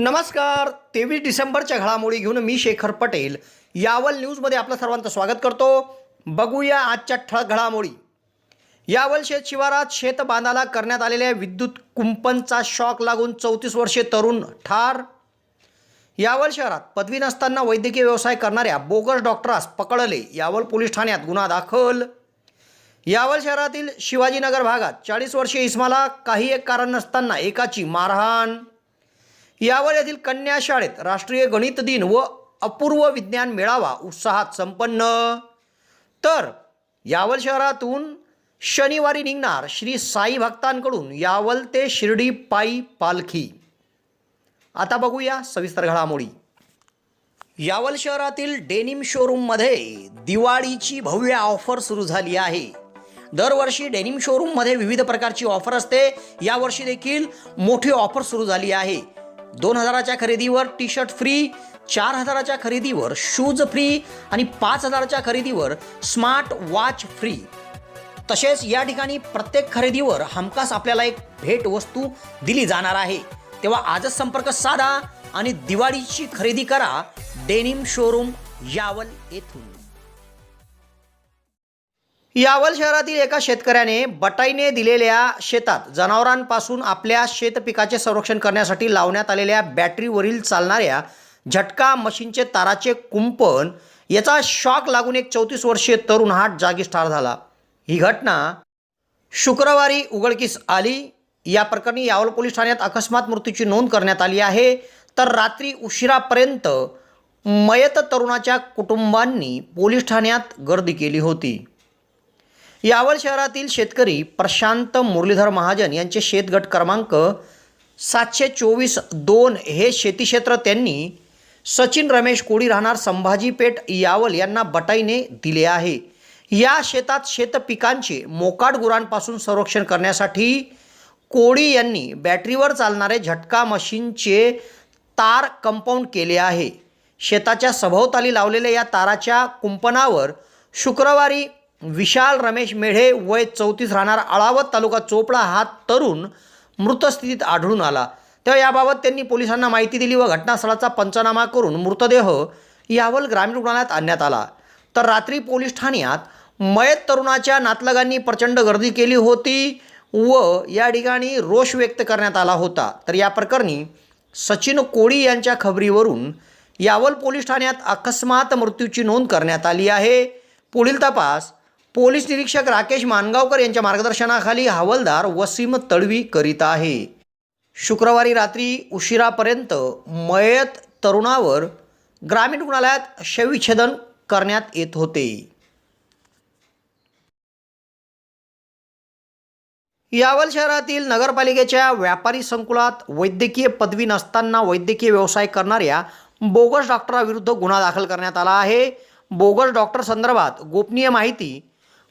नमस्कार. 23 डिसेंबरच्या घडामोडी घेऊन मी शेखर पटेल यावल न्यूजमध्ये आपलं सर्वांचं स्वागत करतो. बघूया आजच्या ठळक घडामोडी. यावल शेत शिवारात शेत बांधाला करण्यात आलेल्या विद्युत कुंपणचा शॉक लागून 34 वर्षीय तरुण ठार. यावल शहरात पदवी नसताना वैद्यकीय व्यवसाय करणाऱ्या बोगस डॉक्टरास पकडले. यावल पोलीस ठाण्यात गुन्हा दाखल. यावल शहरातील शिवाजीनगर भागात 40 वर्षीय इस्माला काही एक कारण नसताना एकाची मारहाण. यावल येथील कन्या शाळेत राष्ट्रीय गणित दिन व अपूर्व विज्ञान मेळावा उत्साहात संपन्न. तर यावल शहरातून शनिवारी निघणार श्री साई भक्तांकडून यावल ते शिर्डी पायी पालखी. आता बघूया सविस्तर घडामोडी. यावल शहरातील डेनिम शोरूममध्ये दिवाळीची भव्य ऑफर सुरू झाली आहे. दरवर्षी डेनिम शोरूममध्ये विविध प्रकारची ऑफर असते. यावर्षी देखील मोठी ऑफर सुरू झाली आहे. 2000च्या खरेदीवर टी शर्ट फ्री, 4000च्या खरेदीवर शूज फ्री आणि 5000च्या खरेदीवर स्मार्ट वॉच फ्री. तसेच या ठिकाणी प्रत्येक खरेदीवर हमखास आपल्याला एक भेट वस्तू दिली जाणार आहे. तेव्हा आजच संपर्क साधा आणि दिवाळीची खरेदी करा डेनिम शोरूम यावल येथून. यावल शहरातील एका शेतकऱ्याने बटाईने दिलेल्या शेतात जनावरांपासून आपल्या शेतपिकाचे संरक्षण करण्यासाठी लावण्यात आलेल्या बॅटरीवरील चालणाऱ्या झटका मशीनचे ताराचे कुंपण याचा शॉक लागून एक 34 वर्षीय तरुण जागीच ठार झाला. ही घटना शुक्रवारी उघडकीस आली. या प्रकरणी यावल पोलीस ठाण्यात अकस्मात मृत्यूची नोंद करण्यात आली आहे. तर रात्री उशिरापर्यंत मयत तरुणाच्या कुटुंबांनी पोलीस ठाण्यात गर्दी केली होती. यावल शहरातील शेतकरी प्रशांत मुरलीधर महाजन यांचे शेतगट क्रमांक 724-2 हे शेती क्षेत्र त्यांनी सचिन रमेश कोळी राहणार संभाजी पेठ यावल यांना बटाईने दिले आहे. या शेतात शेतपिकांचे मोकाट गुरांपासून संरक्षण करण्यासाठी कोळी यांनी बॅटरीवर चालणारे झटका मशीनचे तार कंपाऊंड केले आहे. शेताच्या सभोवताली लावलेल्या या ताराच्या कुंपणावर शुक्रवारी विशाल रमेश मेढे वय 34 राहणार अळावत तालुका चोपडा हा तरुण मृत स्थितीत आढळून आला. तेव्हा याबाबत त्यांनी पोलिसांना माहिती दिली व घटनास्थळाचा पंचनामा करून मृतदेह यावल ग्रामीण रुग्णालयात आणण्यात आला. तर रात्री पोलीस ठाण्यात मयत तरुणाच्या नातलगांनी प्रचंड गर्दी केली होती व या ठिकाणी रोष व्यक्त करण्यात आला होता. तर या प्रकरणी सचिन कोळी यांच्या खबरीवरून यावल पोलीस ठाण्यात अकस्मात मृत्यूची नोंद करण्यात आली आहे. पुढील तपास पोलीस निरीक्षक राकेश मानगावकर यांच्या मार्गदर्शनाखाली हवालदार वसीम तळवी करीत आहे. शुक्रवारी रात्री उशिरापर्यंत मयत तरुणावर ग्रामीण रुग्णालयात शवविच्छेदन करण्यात येत होते. यावल शहरातील नगरपालिकेच्या व्यापारी संकुलात वैद्यकीय पदवी नसताना वैद्यकीय व्यवसाय करणाऱ्या बोगस डॉक्टराविरुद्ध गुन्हा दाखल करण्यात आला आहे. बोगस डॉक्टर संदर्भात गोपनीय माहिती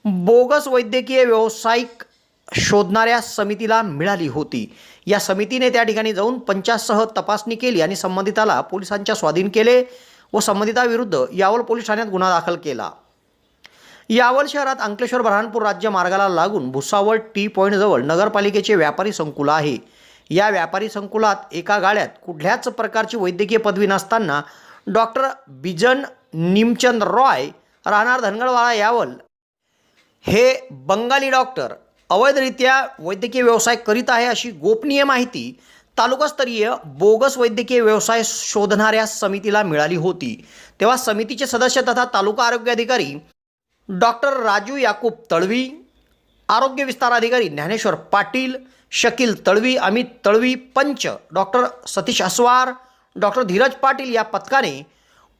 बोगस वैद्यकीय व्यावसायिक शोधणाऱ्या समितीला मिळाली होती. या समितीने त्या ठिकाणी जाऊन पंचासह तपासणी केली आणि संबंधिताला पोलिसांच्या स्वाधीन केले व संबंधिताविरुद्ध यावल पोलीस ठाण्यात गुन्हा दाखल केला. यावल शहरात अंकलेश्वर बऱ्हाणपूर राज्य मार्गाला लागून भुसावळ टी पॉईंटजवळ नगरपालिकेचे व्यापारी संकुल आहे. या व्यापारी संकुलात एका गाड्यात कुठल्याच प्रकारची वैद्यकीय पदवी नसताना डॉक्टर बिजन निमचंद रॉय राहणार धनगडवाडा यावल हे बंगाली डॉक्टर अवैधरित्या वैद्यकीय व्यवसाय करीत आहे अशी गोपनीय माहिती तालुकास्तरीय बोगस वैद्यकीय व्यवसाय शोधणाऱ्या समितीला मिळाली होती. तेव्हा समितीचे सदस्य तथा तालुका आरोग्य अधिकारी डॉक्टर राजू याकूब तळवी, आरोग्य विस्तार अधिकारी ज्ञानेश्वर पाटील, शकील तळवी, अमित तळवी, पंच डॉक्टर सतीश अस्वार, डॉक्टर धीरज पाटील या पथकाने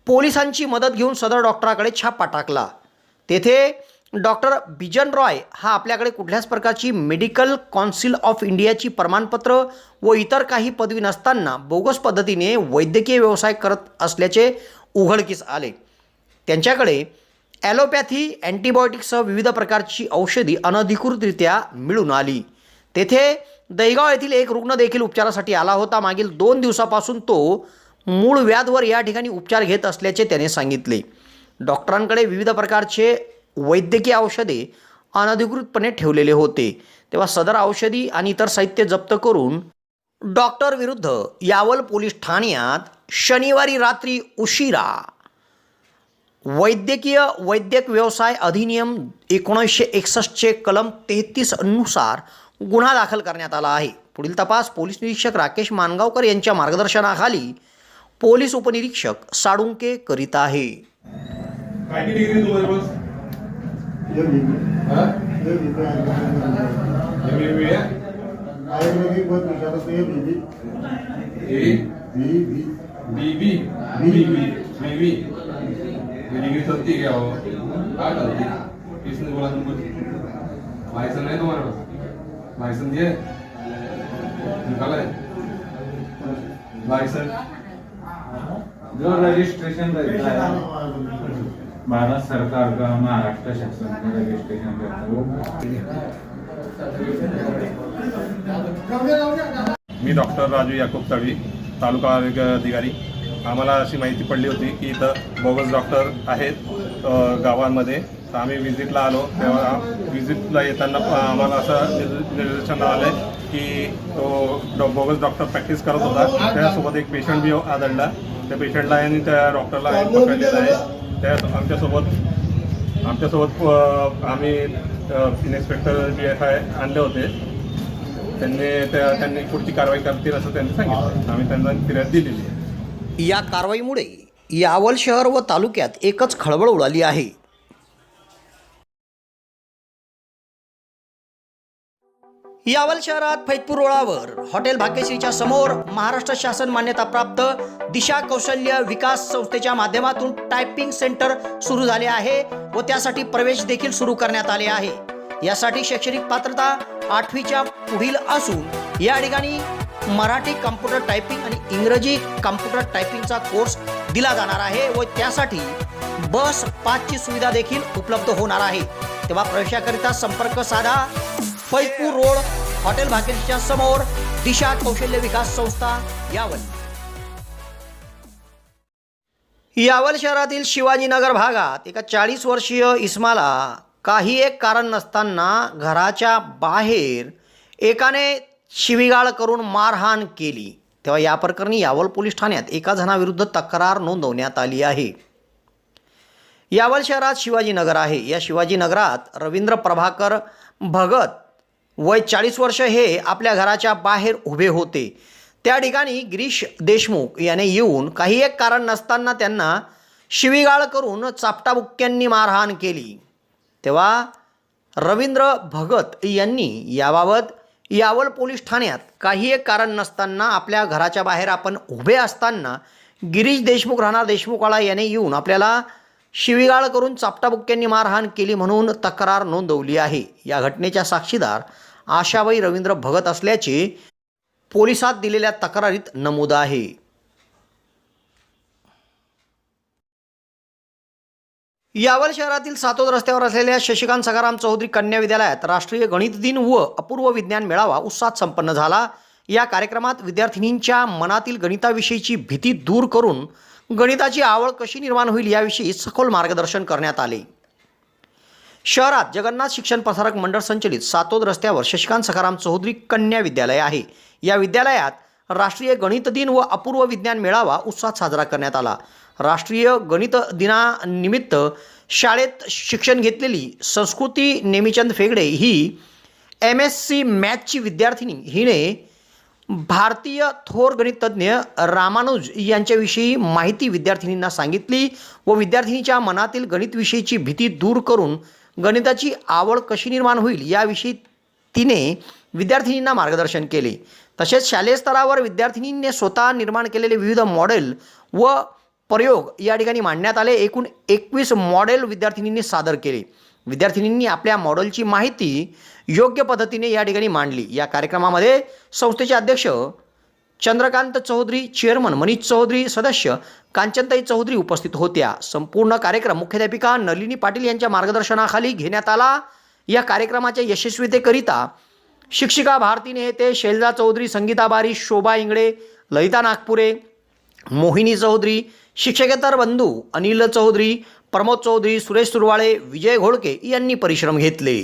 पोलिसांची मदत घेऊन सदर डॉक्टराकडे छापा टाकला. तेथे डॉक्टर बिजन रॉय हा आपल्याकडे कुठल्याच प्रकारची मेडिकल कौन्सिल ऑफ इंडियाची प्रमाणपत्र व इतर काही पदवी नसताना बोगस पद्धतीने वैद्यकीय व्यवसाय करत असल्याचे उघडकीस आले. त्यांच्याकडे ॲलोपॅथी, अँटीबायोटिकसह विविध प्रकारची औषधी अनधिकृतरित्या मिळून आली. तेथे दहीगाव येथील एक रुग्ण देखील उपचारासाठी आला होता. मागील 2 दिवसापासून तो मूळ व्याधीवर या ठिकाणी उपचार घेत असल्याचे त्याने सांगितले. डॉक्टरांकडे विविध प्रकारचे वैद्यकीय औषधे अनधिकृतपणे ठेवलेले होते. तेव्हा सदर औषधी आणि इतर साहित्य जप्त करून डॉक्टर विरुद्ध यावल पोलीस ठाण्यात शनिवारी रात्री उशिरा वैद्यक व्यवसाय अधिनियम 1961चे कलम 33 नुसार गुन्हा दाखल करण्यात आला आहे। पुढील तपास पोलीस निरीक्षक राकेश मानगावकर यांच्या मार्गदर्शनाखाली पोलीस उपनिरीक्षक साळुंके करीत आहे। आयुर्वेदिक बहुत विचार होते हैं बीबी बीबी बीबी डिग्री चलती क्या हो क्या चलती किसने बोला तुमको लाइसेंस है तुम्हारे पास लाइसेंस दिए निकाला है लाइसेंस जो रजिस्ट्रेशन रहता है भारत सरकार का महाराष्ट्र शासन का रजिस्ट्रेशन रहता है मी डॉक्टर राजू याकूब तळवी तालुका आरोग्य अधिकारी। आम्हाला अशी माहिती पडली होती की इथं बोगस डॉक्टर आहेत गावांमध्ये। तर आम्ही व्हिजिटला आलो, तेव्हा व्हिजिटला येताना आम्हाला असं निदर्शनास आलं की तो बोगस डॉक्टर प्रॅक्टिस करत होता। त्यासोबत एक पेशंट बी आढळला। त्या पेशंटला आणि त्या डॉक्टरला पकडलेलं आहे। त्या आमच्यासोबत आम्ही इन्स्पेक्टर PSI आणले होते। त्यांनी पुढची कारवाई करतील असं त्यांनी सांगितलं। आम्ही त्यांना फिर्याद दिलेली आहे। या कारवाईमुळे यावल शहर व तालुक्यात एकच खळबळ उडाली आहे। यावल शहरात फैजपूर रोडावर हॉटेल भाग्यश्रीच्या समोर महाराष्ट्र शासन मान्यताप्राप्त दिशा कौशल्य विकास संस्थेच्या माध्यमातून टायपिंग सेंटर सुरू झाले आहे व त्यासाठी प्रवेश देखील सुरू करण्यात आले आहे। यासाठी शैक्षणिक पात्रता 8वीच्या पुढील असून या ठिकाणी मराठी कॉम्प्युटर टायपिंग आणि इंग्रजी कॉम्प्युटर टायपिंगचा कोर्स दिला जाणार आहे व त्यासाठी बस पासची सुविधा देखील उपलब्ध होणार आहे। तेव्हा प्रवेशाकरिता संपर्क साधा फैजपूर रोड हॉटेल भाग्यश्रीच्या समोर दिशा कौशल्य विकास संस्था यावल। यावल शहरातील शिवाजीनगर भागात एका 40 वर्षीय इस्माला काही एक कारण नसताना घराच्या बाहेर एकाने शिवीगाळ करून मारहाण केली। तेव्हा या प्रकरणी यावल पोलीस ठाण्यात एका जणाविरुद्ध तक्रार नोंदवण्यात आली आहे। यावल शहरात शिवाजीनगर आहे। या शिवाजीनगरात रवींद्र प्रभाकर भगत वय 40 वर्ष हे आपल्या घराच्या बाहेर उभे होते। त्या ठिकाणी गिरीश देशमुख याने येऊन काही एक कारण नसताना त्यांना शिवीगाळ करून चापटाबुक्क्यांनी मारहाण केली। तेव्हा रवींद्र भगत यांनी याबाबत यावल पोलीस ठाण्यात काही एक कारण नसताना आपल्या घराच्या बाहेर आपण उभे असताना गिरीश देशमुख राहणार देशमुखवाडा याने येऊन आपल्याला शिवीगाळ करून चापटाबुक्क्यांनी मारहाण केली म्हणून तक्रार नोंदवली आहे। या घटनेच्या साक्षीदार आशाबाई रवींद्र भगत असल्याचे पोलिसात दिलेल्या तक्रारीत नमूद आहे। यावल शहरातील सातोद रस्त्यावर असलेल्या शशिकांत सखाराम चौधरी कन्या विद्यालयात राष्ट्रीय गणित दिन व अपूर्व विज्ञान मेळावा उत्साहात संपन्न झाला। या कार्यक्रमात विद्यार्थिनींच्या मनातील गणिताविषयीची भीती दूर करून गणिताची आवड कशी निर्माण होईल याविषयी सखोल मार्गदर्शन करण्यात आले। शहरात जगन्नाथ शिक्षण प्रसारक मंडळ संचलित सातोद रस्त्यावर शशिकांत सखाराम चौधरी कन्या विद्यालय आहे। या विद्यालयात राष्ट्रीय गणित दिन व अपूर्व विज्ञान मेळावा उत्साहात साजरा करण्यात आला। राष्ट्रीय गणित दिनानिमित्त शाळेत शिक्षण घेतलेली संस्कृती नेमीचंद फेगडे ही MSc मॅथची विद्यार्थिनी हिने भारतीय थोर गणितज्ञ रामानुज यांच्याविषयी माहिती विद्यार्थिनींना सांगितली व विद्यार्थिनीच्या मनातील गणितविषयीची भीती दूर करून गणिताची आवड कशी निर्माण होईल याविषयी तिने विद्यार्थिनींना मार्गदर्शन केले। तसेच शालेय स्तरावर विद्यार्थिनींनी स्वतः निर्माण केलेले विविध मॉडेल व प्रयोग या ठिकाणी मांडण्यात आले। एकूण 21 मॉडेल विद्यार्थिनींनी सादर केले। विद्यार्थिनींनी आपल्या मॉडेलची माहिती योग्य पद्धतीने या ठिकाणी मांडली। या कार्यक्रमामध्ये संस्थेचे अध्यक्ष चंद्रकांत चौधरी, चेअरमन मनीष चौधरी, सदस्य कांचनताई चौधरी उपस्थित होत्या। संपूर्ण कार्यक्रम मुख्याध्यापिका नलिनी पाटील यांच्या मार्गदर्शनाखाली घेण्यात आला। या कार्यक्रमाच्या यशस्वीतेकरिता शिक्षिका भारती नेते, शैलजा चौधरी, संगीता बारी, शोभा इंगळे, ललिता नागपुरे, मोहिनी चौधरी, शिक्षकेतर बंधू अनिल चौधरी, प्रमोद चौधरी, सुरेश सुरवाळे, विजय घोडके यांनी परिश्रम घेतले।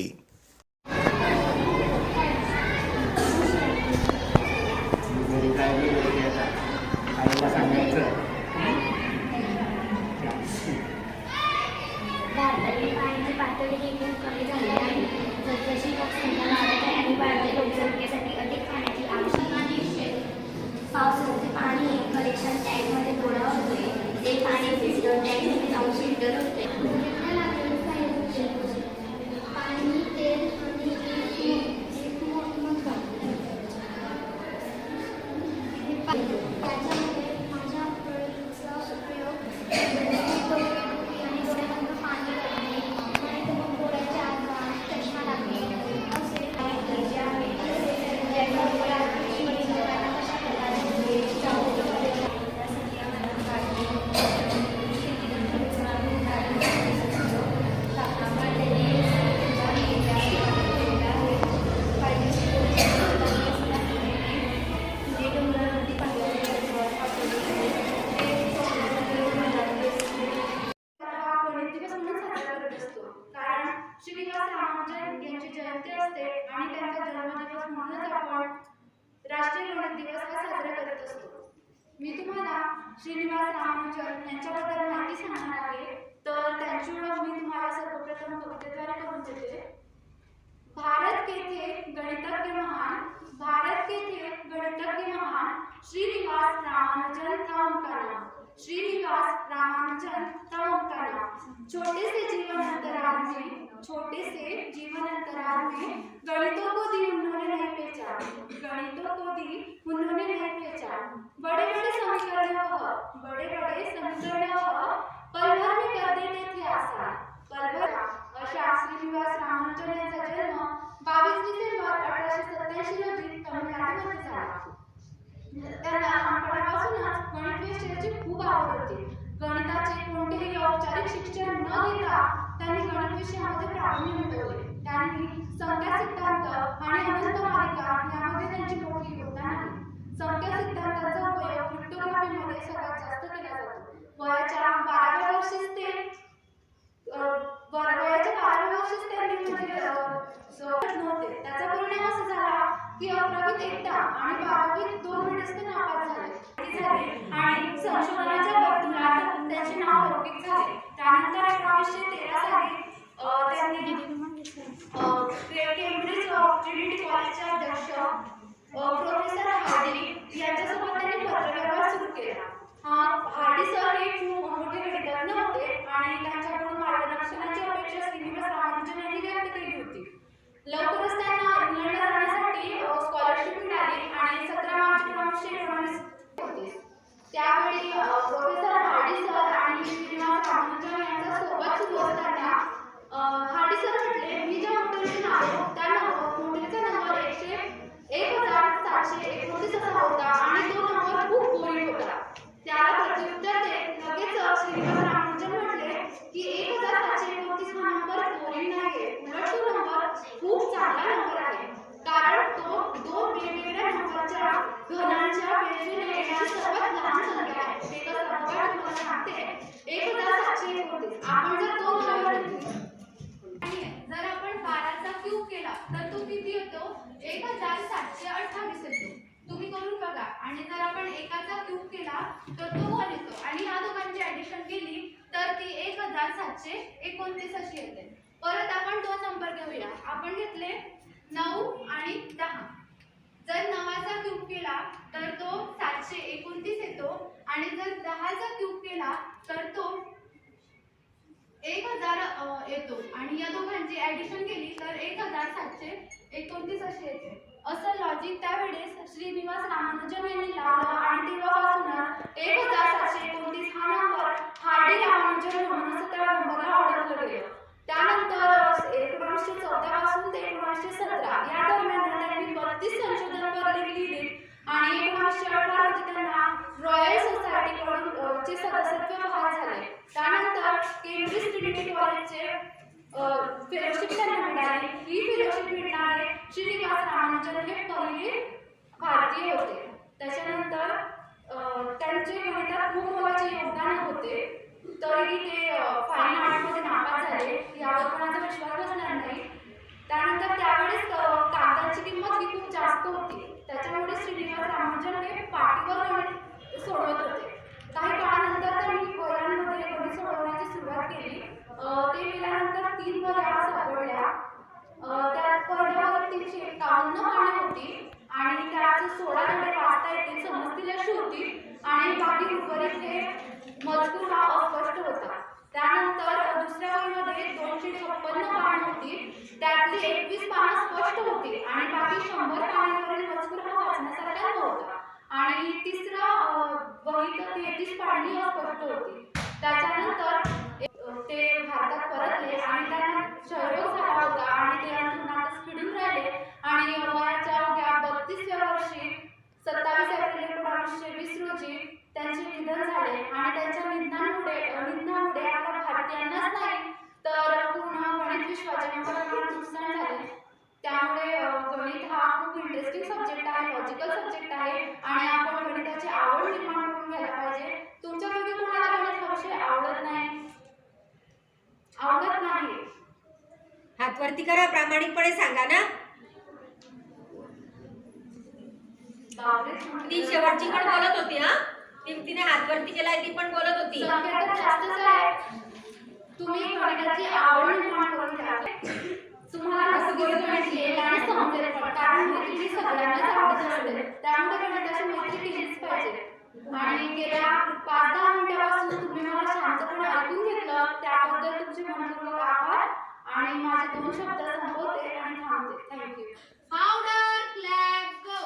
रामानुजन यांची जयंती असते आणि त्यांचा जन्मदिवस म्हणूनच आपण राष्ट्रीय गणित दिवस हा साजरा करत असतो. मी तुम्हाला श्रीनिवास रामानुजन यांच्याबद्दल माहिती सांगणार आहे. तर त्यांची ओळख मी तुम्हाला सर्वप्रथम कवितेद्वारे करून देते. भारत के थे गणितज्ञ महान, भारत के थे गणितज्ञ महान, श्रीनिवास रामानुजन था उनका नाम, श्रीनिवास रामानुजन था उनका नाम। छोटे से जीवन अंतराल में, छोटे से जीवन अंतराल में गणितों को दी उन्होंने नहीं पहचान, गणितों को दी उन्होंने नहीं पहचान। बड़े बड़े समीकरण बड़े बड़े समीकरण पल भर में कर देते थे आसान, पल भर। अशा श्रीनिवास रामानुजन यांचा जन्म 22 डिसेंबर 1887 रोजी तमिळनाडूमध्ये झाला. त्यांना लहानपणापासूनच गणित विषयाची खूप आवड होती. गणिताचे कोणतेही औपचारिक शिक्षण न घेता त्यांनी गणित विषयामध्ये प्रावीण्य मिळवले. त्यांनी संख्या सिद्धांत आणि अनंत मालिका यामध्ये त्यांची मोठी योगदान आहे. संख्या सिद्धांताचा उपयोग क्रिप्टोग्राफीमध्ये सर्वात जास्त केला जातो. वयाच्या 12व्या वर्षीच त्यांनी नव्हते. त्याचा परिणाम असा झाला की 11वीत एकदा आणि 12वीत 2 वेळेस ते नापास झाले आणि संशोधनाच्या वर्तुळात त्यांचे नाव लौकिक झाले. त्यानंतर 1913 साली त्यांनी केम्ब्रिज ट्रिनिटी कॉलेजचे अध्यक्ष प्रोफेसर हार्डी यांच्यासोबत त्यांनी पत्रव्यवहार सुरू केला. हार्डी सर हे खूप मोठे गणितज्ञ होते आणि त्यांच्याकडून मार्गदर्शनाची अपेक्षा श्रीनिवास रामानुजन यांनी व्यक्त केली होती. लवकरच त्यांना इंग्लंडला जाण्यासाठी स्कॉलरशिप मिळाली आणि 17 मार्च 1919 होते. त्यावेळी प्रोफेसर हार्डी सर आणि श्रीनिवास रामानुजन यांचा सोबत सुरू असताना हार्डी सर म्हटले, मी ज्या मोटरीतून आलो त्या मोटरीचा नंबर 1729 असा होता आणि तो नंबर खूप बोरिंग होता. त्याला प्रत्युत्तर देत लगेच श्रीनिवास रामानुजन म्हटले की 1729 हा नंबर बोरिंग नाही, उलट तो नंबर खूप चांगला नंबर आहे, कारण तो 2 वेगवेगळ्या नंबरच्या घनांच्या बेरजेने येणारी सर्वात लहान संख्या आहे. ते कसं बघा तुम्हाला सांगते. 1729 आपण जर 2 नंबर जर आपण 12चा क्यूब केला तर तो किती येतो? 1728 येतो. तुम्ही करून बघा. आणि जर आपण 1चा क्यूब केला तर तो 1 येतो आणि या दोघांची ऍडिशन केली तर ती 1729 अशी येते. परत आपण 2 नंबर घेऊया. आपण घेतले 9 आणि 10. जर 9चा क्यूब केला तर तो 729 येतो आणि जर 10चा क्यूब केला तर तो 1000 येतो आणि या दोघांची ऍडिशन केली तर 1729 अशी येते. असं लॉजिक त्यावेळेस श्रीनिवास रामानुजन यांनी लावलं आणि तेव्हापासूनच 1729 हा नंबर हार्डी रामानुजन म्हणून असं त्या नंबरला ओळखलं गेलं. त्यानंतर 1914 पासून ते 1917 या दरम्यान त्यांनी 32 संशोधन लिहिली आणि 1918 रोजी त्यांना रॉयल सोसायटीकडून चे सदस्यत्व बहाल झाले. त्यानंतर केम्ब्रिज ट्रिनिटी कॉलेजचे फेलोशिप त्यांना मिळाली. ही फेलोशिप मिळणारे श्रीनिवास रामानुजन हे पहिले भारतीय होते. त्याच्यानंतर त्यांचे गणितात खूप मोलाचे योगदान होते. तरीही ते फाईन आर्टमध्ये नापास झाले यावर कोणाचा विश्वास बसणार नाही. त्यानंतर त्यावेळेस कागदाची किंमत ही खूप जास्त होती. त्याच्यामुळे श्रीनिवास रामानुजन हे पाटीवर गणित सोडवत होते. काही काळानंतर त्यांनी वह्यांमध्ये गणित सोडवण्याची सुरुवात केली. ते केल्यानंतर 3 वह्या सापडल्या. त्यात पहिल्या वहीत 351 पाने होती आणि त्यात 16 धडे वाचता येतील समजतील अशी होती आणि बाकी उर्वरित हे मजकूर हा अस्पष्ट होता. त्यानंतर दुसऱ्या वहीमध्ये 256 पाने होती. त्यातली 21 पानं स्पष्ट होती आणि बाकी 100 पानांवरील मजकूर हा वाचण्यासारखा नव्हता. आणि तिसऱ्या वहीत 33 पाने अस्पष्ट होती. त्याच्यानंतर ते भारतात परतले आणि त्यांना क्षयरोग झाला होता आणि ते अंथरुणातच खिळून राहिले आणि वयाच्या 32व्या वर्षी 27 एप्रिल 1920 रोजी त्यांचे निधन झाले. आणि त्यांच्या निधनामुळे आपल्या भारतीयांनाच नाही तर पूर्ण गणित विश्वाचे नुकसान झाले. त्यामुळे गणित हा खूप इंटरेस्टिंग सब्जेक्ट आहे, लॉजिकल सब्जेक्ट आहे आणि आपण गणिताची आवड निर्माण करून घ्यायला पाहिजे. तुमच्यापैकी कोणाला गणित हा विषय आवडत नाही? हात वरती करा, प्रामाणिकपणे सांगा ना. ती शेवटची पण बोलत होती. हा, तिने हात वरती केलाय, ती पण बोलत होती. संख्या तर जास्तच आहे. तुम्ही गणिताची आवड निर्माण करून घ्या. तुम्हाला कसं गणिताची येईल आणि समजेल पण, कारण मैत्री सगळ्यांनाच आवडत असते. त्यामुळे गणिताची मैत्री केलीच पाहिजे. आणि गेल्या 5-10 मिनिटापासून तुम्ही मला शांतपणे ऐकून घेतलं, त्याबद्दल तुमचे मनपूर्वक आभार. आणि माझे 2 शब्द संपवते आणि थांबते. थँक्यू. पावडर क्लॅप गो.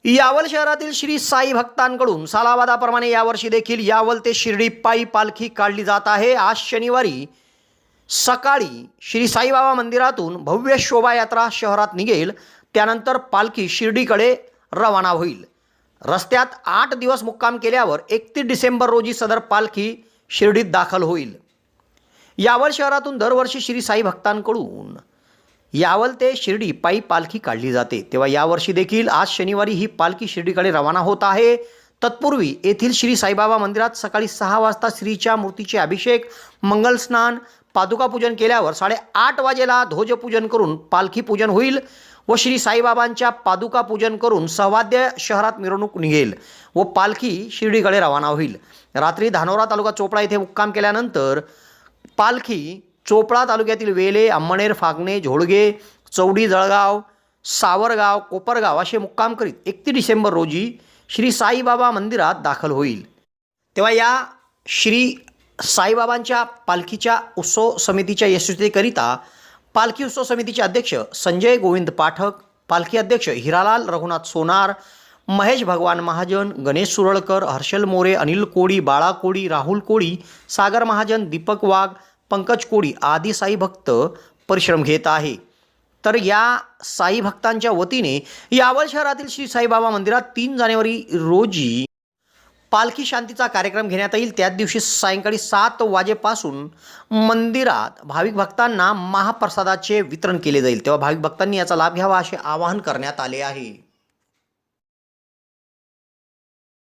यावल शहरातील श्री साई भक्तांकडून सालाबादाप्रमाणे यावर्षी देखील यावल ते शिर्डी पायी पालखी काढली जात आहे. आज शनिवारी सकाळी श्री साईबाबा मंदिरातून भव्य शोभायात्रा शहरात निघेल. त्यानंतर पालखी शिर्डीकडे रवाना होईल. रस्त्यात 8 दिवस मुक्काम केल्यावर 31 डिसेंबर रोजी सदर पालखी शिर्डीत दाखल होईल. यावल शहरातून दरवर्षी श्री साई भक्तांकडून यावल ते शिर्डी पायी पालखी काढली जाते. तेव्हा यावर्षी देखील आज शनिवारी ही पालखी शिर्डीकडे रवाना होत आहे. तत्पूर्वी येथील श्री साईबाबा मंदिरात सकाळी 6 वाजता श्रीच्या मूर्तीचे अभिषेक, मंगलस्नान, पादुका पूजन केल्यावर 8:30 वाजेला ध्वजपूजन करून पालखी पूजन होईल व श्री साईबाबांच्या पादुका पूजन करून सवाद्य शहरात मिरवणूक निघेल व पालखी शिर्डीकडे रवाना होईल. रात्री धानोरा तालुका चोपडा येथे मुक्काम केल्यानंतर पालखी चोपडा तालुक्यातील वेले, अम्मनेर, फागणे, झोळगे, चौडी, जळगाव, सावरगाव, कोपरगाव असे मुक्काम करीत 31 डिसेंबर रोजी श्री साईबाबा मंदिरात दाखल होईल. तेव्हा या श्री साईबाबांच्या पालखीच्या उत्सव समितीच्या यशस्वीकरिता पालखी उत्सव समितीचे अध्यक्ष संजय गोविंद पाठक, पालखी अध्यक्ष हिरालाल रघुनाथ सोनार, महेश भगवान महाजन, गणेश सुरळकर, हर्षल मोरे, अनिल कोडी, बाळा कोडी, राहुल कोडी, सागर महाजन, दीपक वाघ, पंकज कोडी आदी साई भक्त परिश्रम घेत आहे. तर या साई भक्तांच्या वतीने यावल शहरातील श्री साईबाबा मंदिरात 3 जानेवारी रोजी पालखी शांतीचा कार्यक्रम घेण्यात येईल. त्याच दिवशी सायंकाळी 7 वाजेपासून मंदिरात भाविक भक्तांना महाप्रसादाचे वितरण केले जाईल. तेव्हा भाविक भक्तांनी याचा लाभ घ्यावा असे आवाहन करण्यात आले आहे.